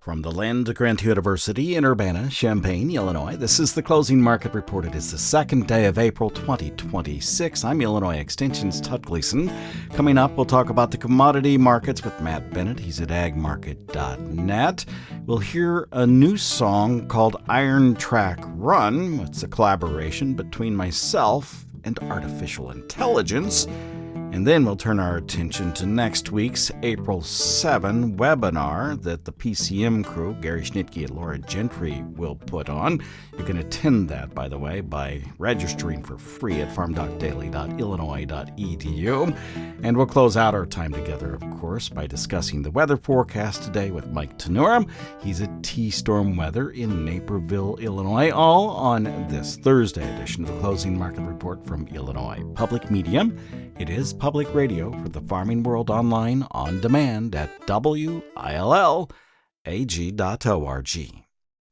From the Land Grant University in Urbana-Champaign, Illinois, this is the Closing Market Report. It is the second day of April 2026. I'm Illinois Extension's Tut Gleason. Coming up, we'll talk about the commodity markets with Matt Bennett. He's at agmarket.net. We'll hear a new song called Iron Track Run. It's a collaboration between myself and artificial intelligence. And then we'll turn our attention to next week's April 7 webinar that the PCM crew, Gary Schnitke and Laura Gentry, will put on. You can attend that, by the way, by registering for free at farmdocdaily.illinois.edu. And we'll close out our time together, of course, by discussing the weather forecast today with Mike Tannura. He's at T-Storm Weather in Naperville, Illinois, all on this Thursday edition of the Closing Market Report from Illinois Public Media. It is public radio for the farming world online on demand at WILLAG.org.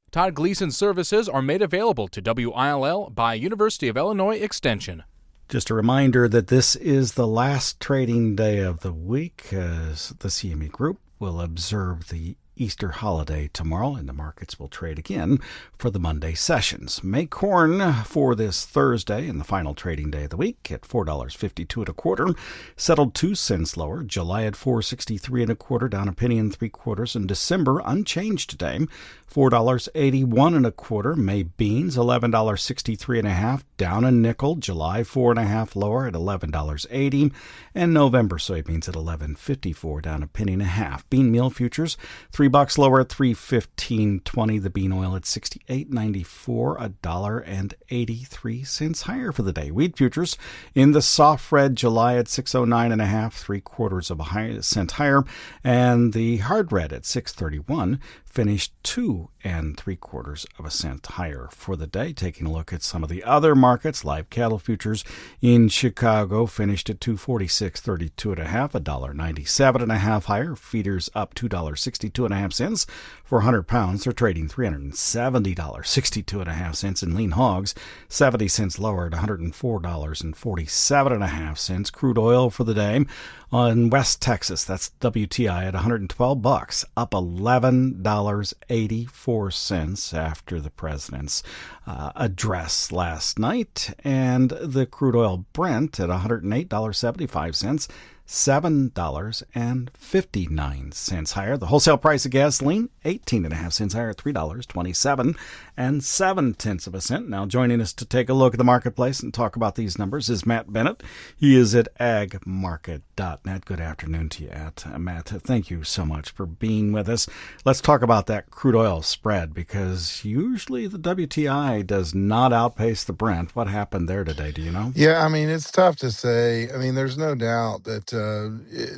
Todd Gleason services are made available to WILL by University of Illinois Extension. Just a reminder that this is the last trading day of the week as the CME Group will observe the Easter holiday tomorrow, and the markets will trade again for the Monday sessions. May corn for this Thursday and the final trading day of the week at $4.52 1/4, settled 2 cents lower. July at $4.63 1/4, down a penny and 3/4. And December unchanged today, $4.81 1/4. May beans $11.63 1/2, down a nickel. July 4 1/2 lower at $11.80, and November soybeans at $11.54, down a penny and 1/2. Bean meal futures $3 lower at $3.1520. The bean oil at $68.94, $1.83 higher for the day. Wheat futures in the soft red, July at $6.09 1/2, 3/4 cent higher, and the hard red at $6.31 finished 2 3/4 cent higher for the day. Taking a look at some of the other markets, live cattle futures in Chicago finished at $246.32 1/2, $1.97 1/2 higher. Feeders up $2.62 1/2 for 100 pounds. They're trading $370.62 1/2, and lean hogs 70 cents lower at $104.47 1/2. Crude oil for the day on West Texas, that's WTI at $112, up $11.84 after the president's address last night, and the crude oil Brent at $108.75, $7.59 higher. The wholesale price of gasoline, 18.5 cents higher at $3.27.7. Now joining us to take a look at the marketplace and talk about these numbers is Matt Bennett. He is at agmarket.net. Good afternoon to you, Matt. Thank you so much for being with us. Let's talk about that crude oil spread, because usually the WTI does not outpace the Brent. What happened there today? Do you know? Yeah, I mean, it's tough to say. I mean, there's no doubt that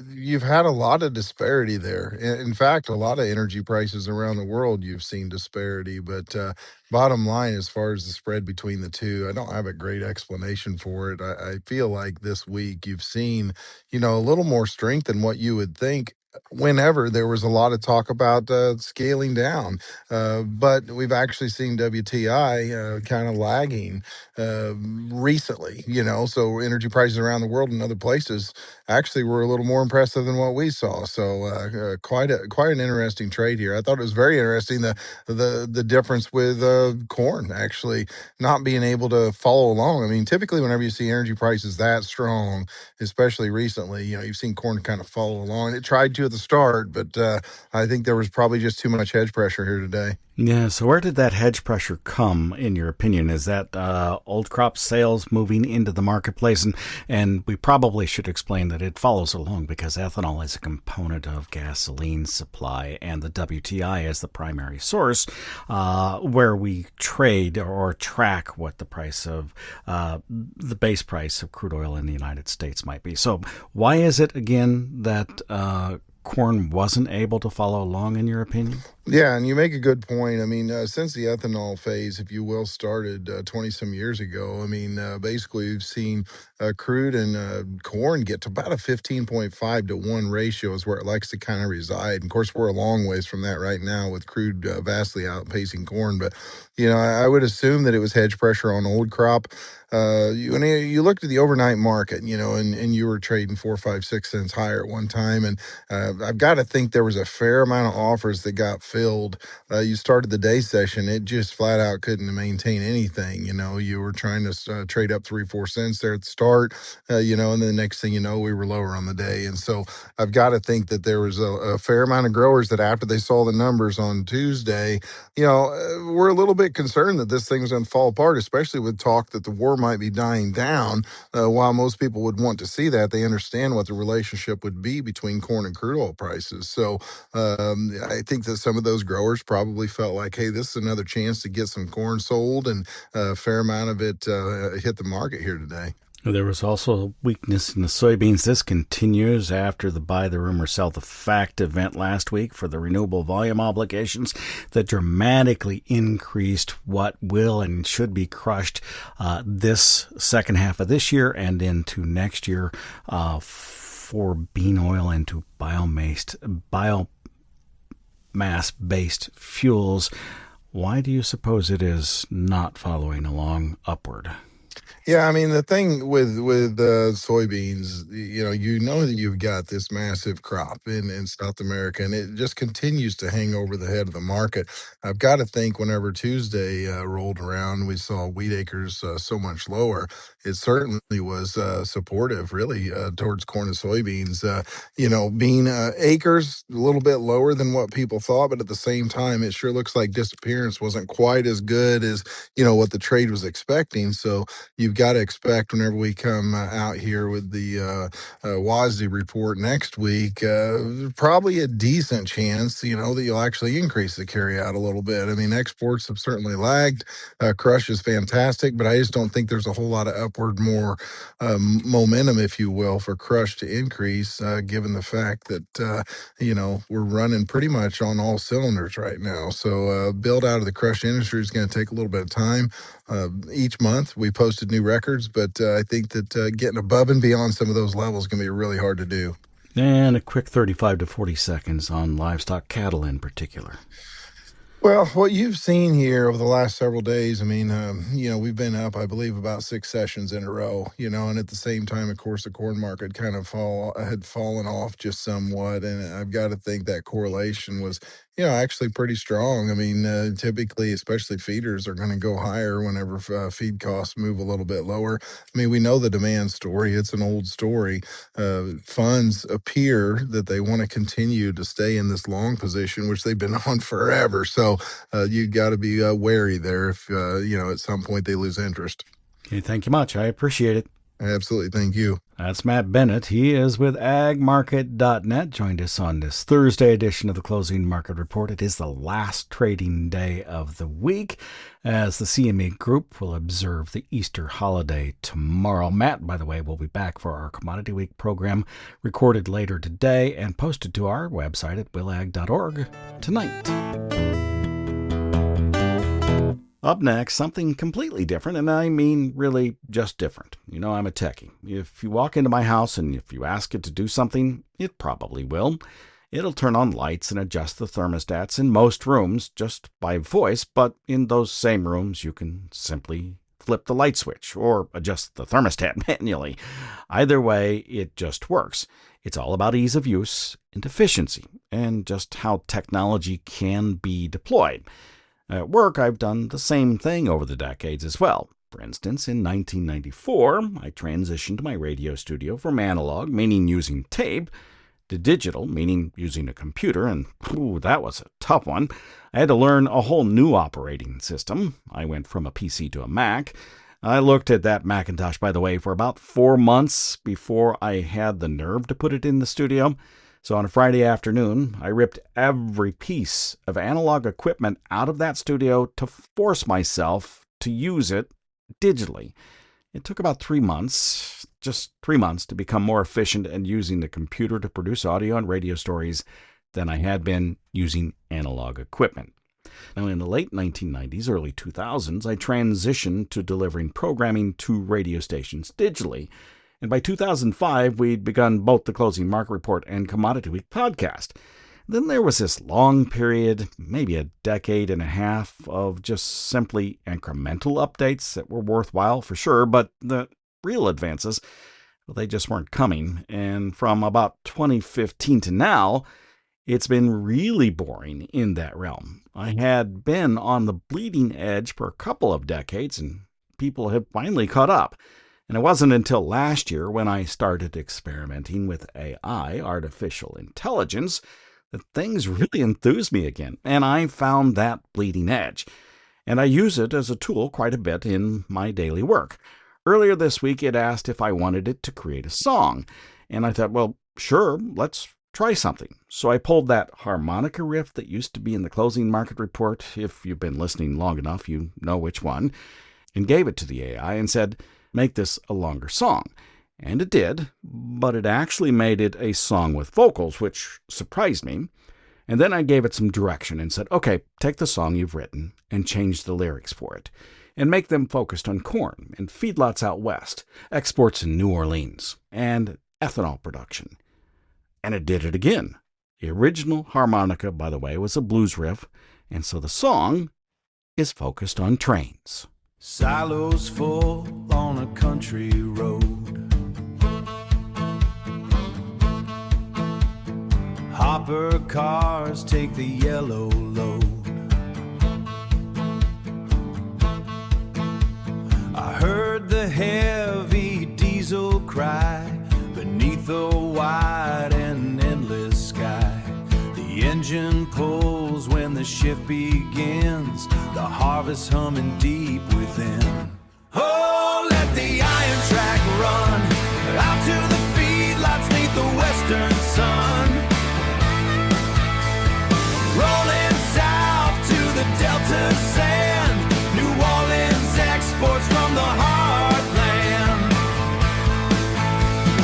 you've had a lot of disparity there. In fact, a lot of energy prices around the world, you've seen disparity. But bottom line, as far as the spread between the two, I don't have a great explanation for it. I feel like this week you've seen, a little more strength than what you would think whenever there was a lot of talk about scaling down. But we've actually seen WTI kind of lagging recently, so energy prices around the world and other places actually were a little more impressive than what we saw. So quite an interesting trade here. I thought it was very interesting the difference with corn actually not being able to follow along. I mean, typically whenever you see energy prices that strong, especially recently, you've seen corn kind of follow along. It tried to at the start, but I think there was probably just too much hedge pressure here today. Yeah, so where did that hedge pressure come, in your opinion? Is that old crop sales moving into the marketplace? And we probably should explain that it follows along because ethanol is a component of gasoline supply, and the WTI is the primary source where we trade or track what the price of the base price of crude oil in the United States might be. So why is it, again, that corn wasn't able to follow along, in your opinion? Yeah, and you make a good point. I mean, since the ethanol phase, if you will, started 20-some years ago, I mean, basically we've seen crude and corn get to about a 15.5 to 1 ratio is where it likes to kind of reside. And of course, we're a long ways from that right now with crude vastly outpacing corn. But, I would assume that it was hedge pressure on old crop. When you looked at the overnight market, and you were trading 4, 5, 6 cents higher at one time. And I've got to think there was a fair amount of offers that got filled. You started the day session, it just flat out couldn't maintain anything. You were trying to trade up 3, 4 cents there at the start, and then the next thing you know, we were lower on the day. And so I've got to think that there was a fair amount of growers that after they saw the numbers on Tuesday, we're a little bit concerned that this thing's going to fall apart, especially with talk that the war might be dying down. While most people would want to see that, they understand what the relationship would be between corn and crude oil prices. So I think that some of those growers probably felt like, hey, this is another chance to get some corn sold, and a fair amount of it hit the market here today. There was also weakness in the soybeans. This continues after the buy the rumor, sell the fact event last week for the renewable volume obligations that dramatically increased what will and should be crushed this second half of this year and into next year for bean oil and to biomass-based fuels. Why do you suppose it is not following along upward? Yeah, I mean, the thing with soybeans, that you've got this massive crop in South America, and it just continues to hang over the head of the market. I've got to think whenever Tuesday rolled around, we saw wheat acres so much lower. It certainly was supportive, really, towards corn and soybeans. Bean acres a little bit lower than what people thought, but at the same time, it sure looks like disappearance wasn't quite as good as what the trade was expecting. So you've got to expect whenever we come out here with the WASDE report next week, probably a decent chance, that you'll actually increase the carryout a little bit. I mean, exports have certainly lagged. Crush is fantastic, but I just don't think there's a whole lot of upward more momentum, if you will, for crush to increase, given the fact that, we're running pretty much on all cylinders right now. So build out of the crush industry is going to take a little bit of time. Each month we posted new records, but I think that getting above and beyond some of those levels is going to be really hard to do. And a quick 35 to 40 seconds on livestock cattle in particular. Well, what you've seen here over the last several days, I mean, we've been up, I believe, about 6 sessions in a row, and at the same time, of course, the corn market kind of had fallen off just somewhat. And I've got to think that correlation was, actually pretty strong. I mean, typically, especially feeders are going to go higher whenever feed costs move a little bit lower. I mean, we know the demand story. It's an old story. Funds appear that they want to continue to stay in this long position, which they've been on forever. So you got to be wary there if, at some point they lose interest. Okay, thank you much. I appreciate it. Absolutely. Thank you. That's Matt Bennett. He is with agmarket.net. Joined us on this Thursday edition of the Closing Market Report. It is the last trading day of the week as the CME Group will observe the Easter holiday tomorrow. Matt, by the way, will be back for our Commodity Week program recorded later today and posted to our website at willag.org tonight. Up next, something completely different, and I mean really just different. I'm a techie. If you walk into my house and if you ask it to do something, it probably will. It'll turn on lights and adjust the thermostats in most rooms just by voice, but in those same rooms you can simply flip the light switch or adjust the thermostat manually. Either way, it just works. It's all about ease of use and efficiency and just how technology can be deployed. At work, I've done the same thing over the decades as well. For instance, in 1994, I transitioned my radio studio from analog, meaning using tape, to digital, meaning using a computer, and that was a tough one. I had to learn a whole new operating system. I went from a PC to a Mac. I looked at that Macintosh, by the way, for about 4 months before I had the nerve to put it in the studio. So on a Friday afternoon, I ripped every piece of analog equipment out of that studio to force myself to use it digitally. It took about 3 months, just 3 months, to become more efficient at using the computer to produce audio and radio stories than I had been using analog equipment. Now, in the late 1990s, early 2000s, I transitioned to delivering programming to radio stations digitally. And by 2005, we'd begun both the Closing Market Report and Commodity Week podcast. Then there was this long period, maybe a decade and a half, of just simply incremental updates that were worthwhile for sure, but the real advances, well, they just weren't coming. And from about 2015 to now, it's been really boring in that realm. I had been on the bleeding edge for a couple of decades, and people have finally caught up. And it wasn't until last year when I started experimenting with AI, artificial intelligence, that things really enthused me again, and I found that bleeding edge. And I use it as a tool quite a bit in my daily work. Earlier this week, it asked if I wanted it to create a song, and I thought, well, sure, let's try something. So I pulled that harmonica riff that used to be in the Closing Market Report. If you've been listening long enough, you know which one, and gave it to the AI and said, make this a longer song. And it did, but it actually made it a song with vocals, which surprised me. And then I gave it some direction and said, okay, take the song you've written and change the lyrics for it, and make them focused on corn and feedlots out west, exports in New Orleans, and ethanol production. And it did it again. The original harmonica, by the way, was a blues riff, and so the song is focused on trains. Silos full on a country road, hopper cars take the yellow load. I heard the heavy diesel cry beneath the wide and endless sky. The engine pulls when the shift begins, the harvest humming deep within. Oh, let the iron track run out to the feedlots neath the western sun, rolling south to the Delta sand, New Orleans exports from the heartland.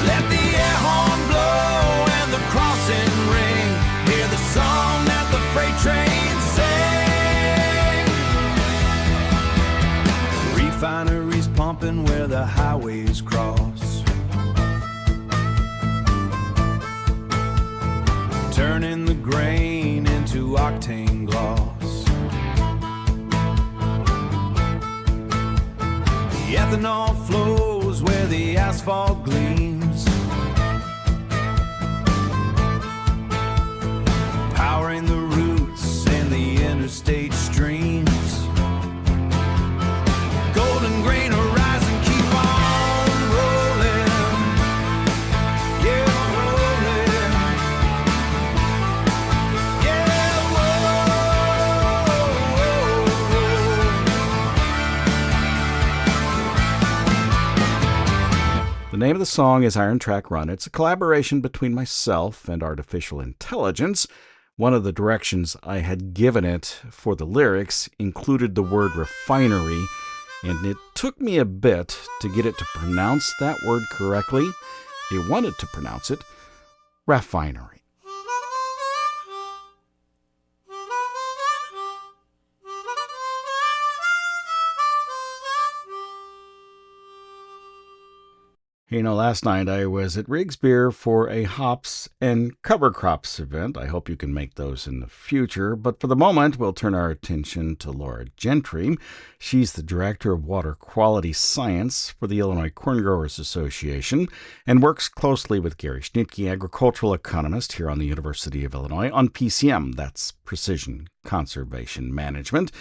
Let the air horn blow and the crossing ring, hear the song that the freight trains sing. Refineries pumping where the highways cross, turning the grain into octane gloss. The ethanol flows where the asphalt gleams, powering the roots and the interstate streams. Golden grain horizon, keep on rolling, yeah, rolling, yeah, whoa. The name of the song is Iron Track Run. It's a collaboration between myself and artificial intelligence. One of the directions I had given it for the lyrics included the word refinery, and it took me a bit to get it to pronounce that word correctly. It wanted to pronounce it refinery. You know, last night I was at Riggs Beer for a hops and cover crops event. I hope you can make those in the future. But for the moment, we'll turn our attention to Laura Gentry. She's the Director of Water Quality Science for the Illinois Corn Growers Association and works closely with Gary Schnitke, agricultural economist here on the University of Illinois, on PCM, that's Precision Conservation Management.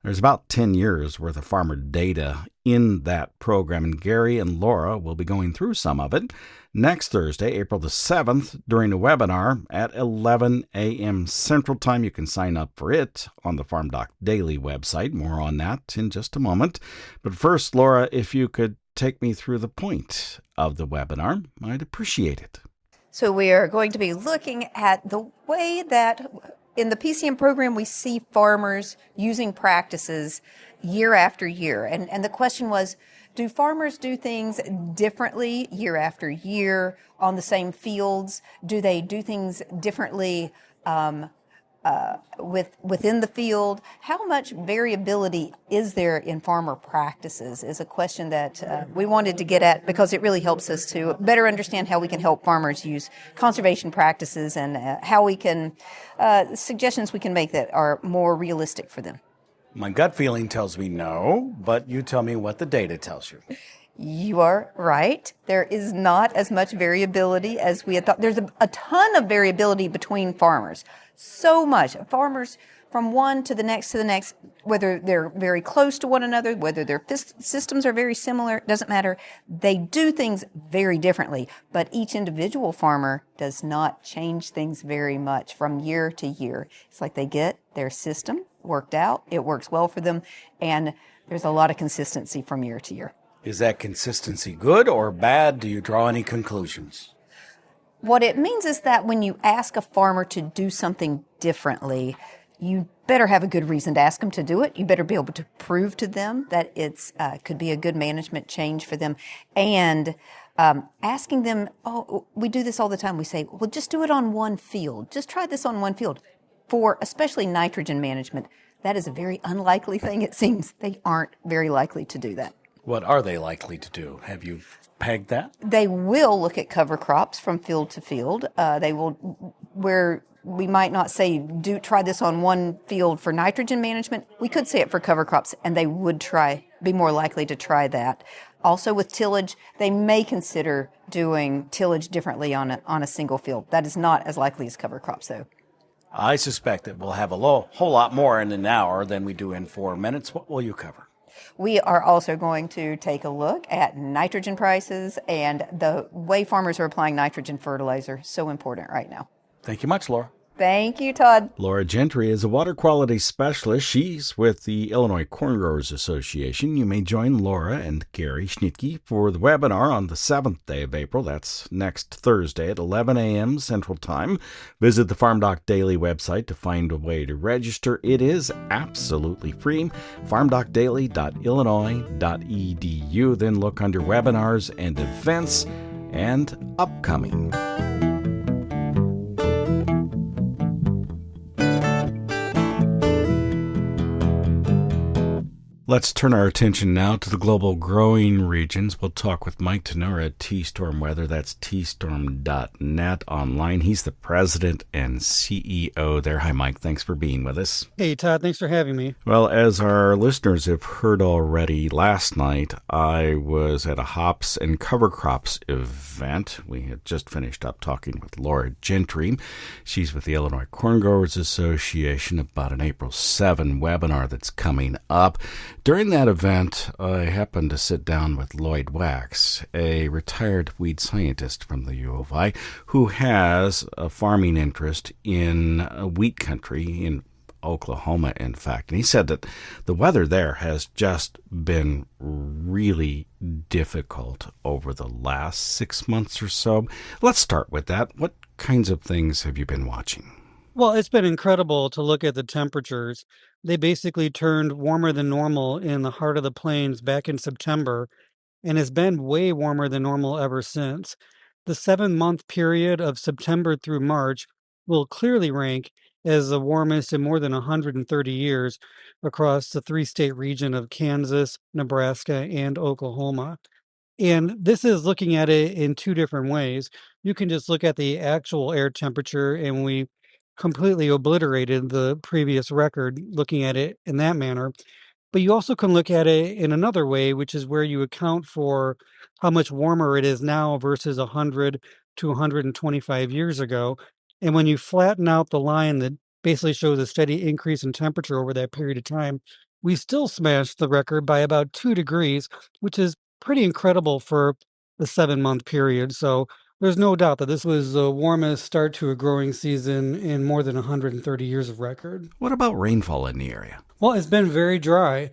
There's about 10 years worth of farmer data in that program, and Gary and Laura will be going through some of it next Thursday, April the 7th, during a webinar at 11 a.m. Central Time. You can sign up for it on the FarmDoc Daily website. More on that in just a moment. But first, Laura, if you could take me through the point of the webinar, I'd appreciate it. So we are going to be looking at the way that in the PCM program, we see farmers using practices year after year. And the question was, do farmers do things differently year after year on the same fields? Do they do things differently within the field. How much variability is there in farmer practices is a question that we wanted to get at, because it really helps us to better understand how we can help farmers use conservation practices, and how we can suggestions we can make that are more realistic for them. My gut feeling tells me no, but you tell me what the data tells you. You are right. There is not as much variability as we had thought. There's a ton of variability between farmers. So much. Farmers from one to the next, whether they're very close to one another, whether their systems are very similar, doesn't matter. They do things very differently, but each individual farmer does not change things very much from year to year. It's like they get their system worked out, it works well for them, and there's a lot of consistency from year to year. Is that consistency good or bad? Do you draw any conclusions? What it means is that when you ask a farmer to do something differently, you better have a good reason to ask them to do it. You better be able to prove to them that it's could be a good management change for them. And asking them, we do this all the time. We say, well, just do it on one field. Just try this on one field. For especially nitrogen management, that is a very unlikely thing. It seems they aren't very likely to do that. What are they likely to do? Have you pegged that? They will look at cover crops from field to field. They will, where we might not say, try this on one field for nitrogen management, we could say it for cover crops, and they would be more likely to try that. Also with tillage, they may consider doing tillage differently on a single field. That is not as likely as cover crops, though. I suspect that we'll have a whole lot more in an hour than we do in 4 minutes. What will you cover? We are also going to take a look at nitrogen prices and the way farmers are applying nitrogen fertilizer. So important right now. Thank you much, Laura. Thank you, Todd. Laura Gentry is a water quality specialist. She's with the Illinois Corn Growers Association. You may join Laura and Gary Schnittke for the webinar on the 7th day of April. That's next Thursday at 11 a.m. Central Time. Visit the FarmDoc Daily website to find a way to register. It is absolutely free. farmdocdaily.illinois.edu. Then look under webinars and events and upcoming. Let's turn our attention now to the global growing regions. We'll talk with Mike Tannura at T-Storm Weather. That's tstorm.net online. He's the president and CEO there. Hi, Mike. Thanks for being with us. Hey, Todd. Thanks for having me. Well, as our listeners have heard already, last night I was at a hops and cover crops event. We had just finished up talking with Laura Gentry. She's with the Illinois Corn Growers Association about an April 7 webinar that's coming up. During that event, I happened to sit down with Lloyd Wax, a retired weed scientist from the U of I, who has a farming interest in wheat country in Oklahoma, in fact. And he said that the weather there has just been really difficult over the last 6 months or so. Let's start with that. What kinds of things have you been watching? Well, it's been incredible to look at the temperatures. They basically turned warmer than normal in the heart of the plains back in September, and has been way warmer than normal ever since. The 7-month period of September through March will clearly rank as the warmest in more than 130 years across the 3-state region of Kansas, Nebraska, and Oklahoma. And this is looking at it in two different ways. You can just look at the actual air temperature, and we completely obliterated the previous record looking at it in that manner. But you also can look at it in another way, which is where you account for how much warmer it is now versus 100 to 125 years ago. And when you flatten out the line that basically shows a steady increase in temperature over that period of time, we still smashed the record by about 2 degrees, which is pretty incredible for the 7-month period. So there's no doubt that this was the warmest start to a growing season in more than 130 years of record. What about rainfall in the area? Well, it's been very dry.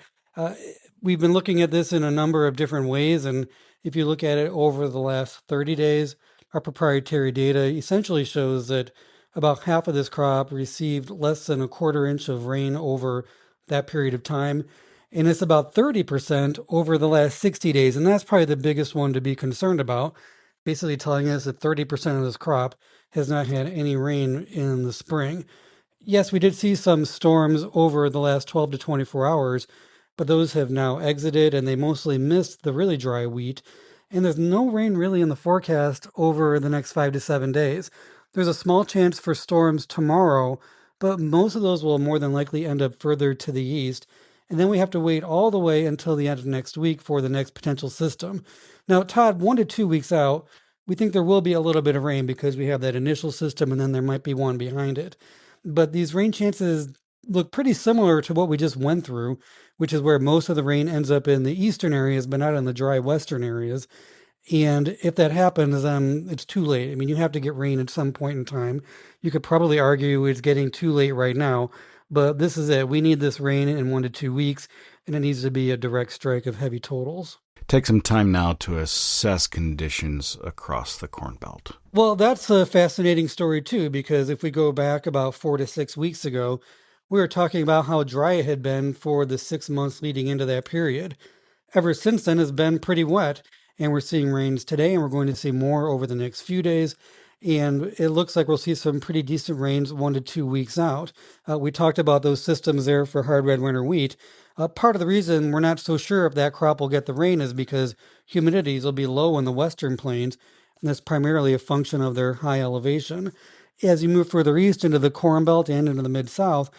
We've been looking at this in a number of different ways, and if you look at it over the last 30 days, our proprietary data essentially shows that about half of this crop received less than a quarter inch of rain over that period of time, and it's about 30% over the last 60 days, and that's probably the biggest one to be concerned about, basically telling us that 30% of this crop has not had any rain in the spring. Yes, we did see some storms over the last 12 to 24 hours, but those have now exited and they mostly missed the really dry wheat. And there's no rain really in the forecast over the next 5 to 7 days. There's a small chance for storms tomorrow, but most of those will more than likely end up further to the east. And then we have to wait all the way until the end of next week for the next potential system. Now, Todd, 1 to 2 weeks out, we think there will be a little bit of rain because we have that initial system and then there might be one behind it. But these rain chances look pretty similar to what we just went through, which is where most of the rain ends up in the eastern areas, but not in the dry western areas. And if that happens, it's too late. I mean, you have to get rain at some point in time. You could probably argue it's getting too late right now, but this is it. We need this rain in 1 to 2 weeks, and it needs to be a direct strike of heavy totals. Take some time now to assess conditions across the Corn Belt. Well, that's a fascinating story, too, because if we go back about 4 to 6 weeks ago, we were talking about how dry it had been for the 6 months leading into that period. Ever since then, it's been pretty wet, and we're seeing rains today, and we're going to see more over the next few days. And it looks like we'll see some pretty decent rains 1 to 2 weeks out. We talked about those systems there for hard red winter wheat. Part of the reason we're not so sure if that crop will get the rain is because humidities will be low in the western plains, and that's primarily a function of their high elevation. As you move further east into the Corn Belt and into the Mid-South,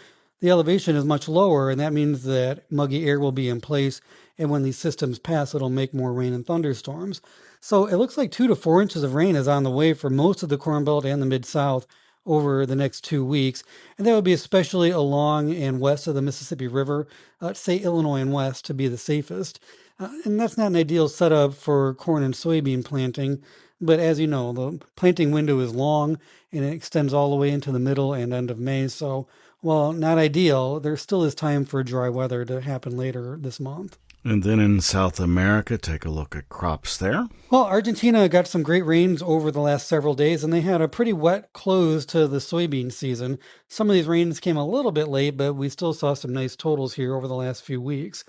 the elevation is much lower, and that means that muggy air will be in place, and when these systems pass, it'll make more rain and thunderstorms. So it looks like 2 to 4 inches of rain is on the way for most of the Corn Belt and the Mid-South over the next 2 weeks, and that would be especially along and west of the Mississippi River, say Illinois and west to be the safest. And that's not an ideal setup for corn and soybean planting, but as you know, the planting window is long and it extends all the way into the middle and end of May, so while not ideal, there still is time for dry weather to happen later this month. And then in South America, take a look at crops there. Well, Argentina got some great rains over the last several days, and they had a pretty wet close to the soybean season. Some of these rains came a little bit late, but we still saw some nice totals here over the last few weeks.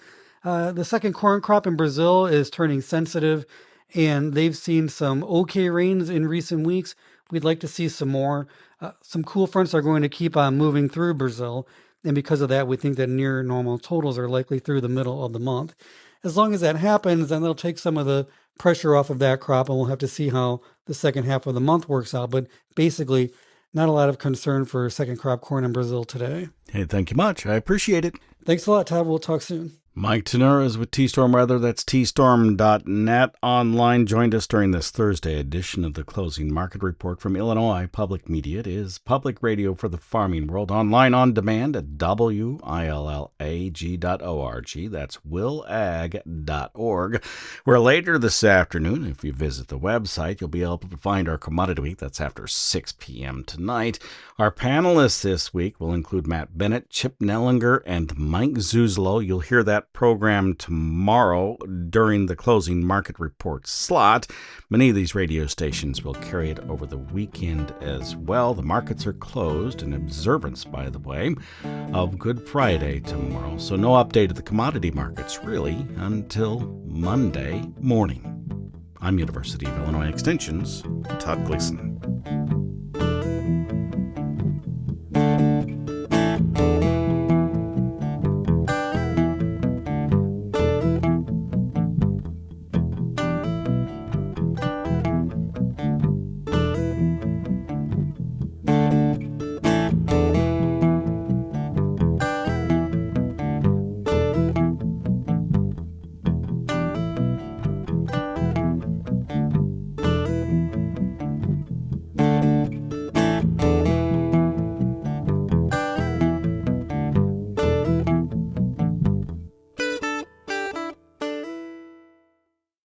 The second corn crop in Brazil is turning sensitive, and they've seen some okay rains in recent weeks. We'd like to see some more. Some cool fronts are going to keep on moving through Brazil, and because of that, we think that near normal totals are likely through the middle of the month. As long as that happens, then they'll take some of the pressure off of that crop, and we'll have to see how the second half of the month works out. But basically, not a lot of concern for second crop corn in Brazil today. Hey, thank you much. I appreciate it. Thanks a lot, Todd. We'll talk soon. Mike Tannura is with T-Storm Weather. That's tstorm.net. Online, joined us during this Thursday edition of the Closing Market Report from Illinois Public Media. It is public radio for the farming world. Online on demand at willag.org. That's willag.org. Where later this afternoon, if you visit the website, you'll be able to find our Commodity Week. That's after 6 p.m. tonight. Our panelists this week will include Matt Bennett, Chip Nellinger, and Mike Zuzlo. You'll hear that program tomorrow during the Closing Market Report slot. Many of these radio stations will carry it over the weekend as well. The markets are closed in observance, by the way, of Good Friday tomorrow. So no update of the commodity markets, really, until Monday morning. I'm University of Illinois Extension's Todd Gleason.